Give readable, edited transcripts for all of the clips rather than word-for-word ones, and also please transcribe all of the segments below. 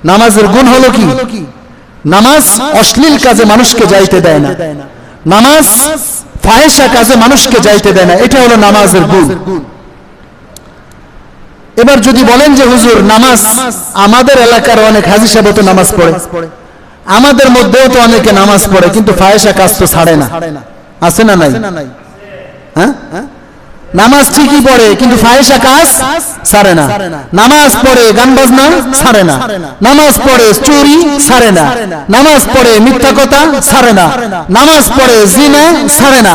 নামাজের গুণ হলো কি? নামাজ অশ্লীল কাজে মানুষকে যাইতে দেয় না, নামাজ ফাহিশা কাজে মানুষকে যাইতে দেয় না, এটা হলো নামাজের গুণ। এবার যদি বলেন যে হুজুর নামাজ, আমাদের এলাকার অনেক হাজী সাহেব তো নামাজ পড়ে, আমাদের মধ্যেও তো অনেকে নামাজ পড়ে, কিন্তু ফাহিশা কাজ তো ছাড়ে না, আছে না নাই? হ্যাঁ, নামাজ ঠিকই পড়ে কিন্তু ফাহিশা কাজ ছাড়ে না। নামাজ পড়ে গান বাজনা ছাড়ে না, নামাজ পড়ে চুরি ছাড়ে না, নামাজ পড়ে মিথ্যা কথা ছাড়ে না, নামাজ পড়ে জিনা ছাড়ে না,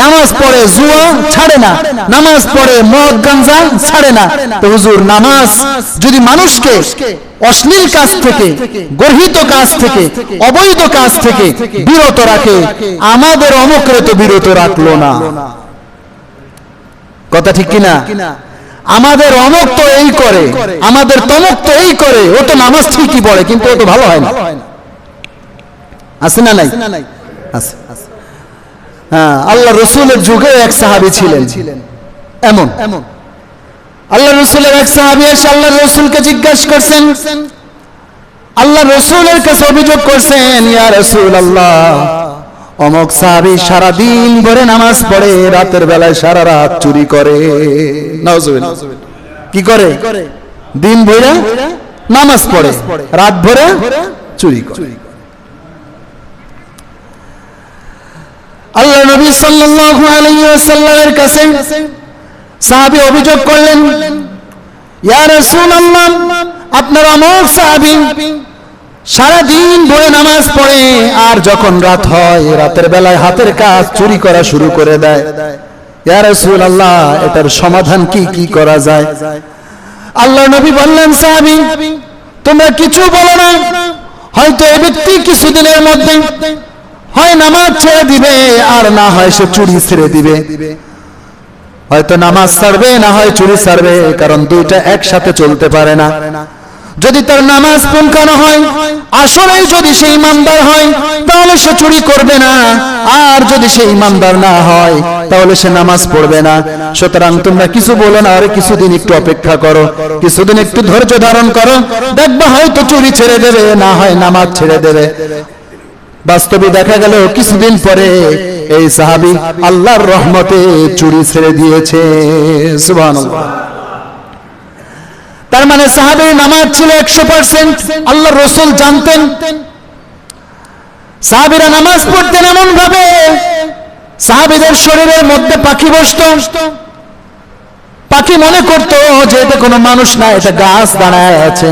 নামাজ পড়ে জুয়া ছাড়ে না, নামাজ পড়ে মদ গাঞ্জা ছাড়ে না। তো হুজুর নামাজ যদি মানুষকে অশ্লীল কাজ থেকে, গর্হিত কাজ থেকে, অবৈধ কাজ থেকে বিরত রাখে, আমাদের অমুকরে তো বিরত রাখলো না, কথা ঠিক কিনা? আমাদের অমুক তো এই করে, আমাদের তমুক তো এই করে, ও তো নামাজ ঠিকই পড়ে কিন্তু ও তো ভালো হয় না, আছে না নাই? আছে। হ্যাঁ, আল্লাহ রসুলের যুগে এক সাহাবী ছিলেন এমন, আল্লাহ রসুলের এক সাহাবী এসে আল্লাহ রসুলকে জিজ্ঞাসা করছেন, আল্লাহ রসুলের কাছে অভিযোগ করছেন, ইয়া রাসূলুল্লাহ, অমুক সাহাবী সারা দিন ভরে নামাজ পড়ে, রাতের বেলায় সারা রাত চুরি করে। নাউজুবিল্লাহ। কি করে? দিন ভরে নামাজ পড়ে, রাত ভরে চুরি করে। আল্লাহ নবী সাল্লাল্লাহু আলাইহি ওয়াসাল্লামের কাছে সাহাবী অভিযোগ করলেন, ইয়া রাসূলুল্লাহ, আপনার অমুক সাহাবী সারা দিন ভরে নামাজ পড়ে, আর যখন রাত হয় রাতের বেলায় হাতের কাজ চুরি করা শুরু করে দেয়। ইয়া রাসূলুল্লাহ, এটার সমাধান কি করা যায়? আল্লাহ নবী বললেন, সাহাবী তোমরা কিছু বলো না, হয়তো এই ব্যক্তি কিছুদিনের মধ্যে হয় নামাজ ছেড়ে দিবে, আর না হয় সে চুরি ছেড়ে দিবে। হয়তো নামাজ ছাড়বে, না হয় চুরি ছাড়বে, কারণ দুইটা একসাথে চলতে পারে না। যদি তার নামাজ পুঙ্খানো হয়, আসলে যদি সে ইমানদার হয় তাহলে সে চুরি করবে না, আর যদি সে ইমানদার না হয় তাহলে সে নামাজ পড়বে না। সুতরাং তোমরা কিছু বলো না, আর কিছুদিন একটু অপেক্ষা করো, কিছুদিন একটু ধৈর্য ধারণ করো, দেখবা হয়তো চুরি ছেড়ে দেবে, না হয় নামাজ ছেড়ে দেবে। বাস্তবে দেখা গেল কিছুদিন পরে এই সাহাবী আল্লাহর রহমতে চুরি ছেড়ে দিয়েছে। সুবহানাল্লাহ। তার মানে সাহাবীর নামাজ ছিল 100%। আল্লাহ রাসূল জানতেন সাহাবীরা নামাজ পড়তেন এমন ভাবে, সাহাবীদের শরীরের মধ্যে পাখি বসতো, পাখি মনে করতো যে এটা কোনো মানুষ না, এটা গাছ দাঁড়ায় আছে।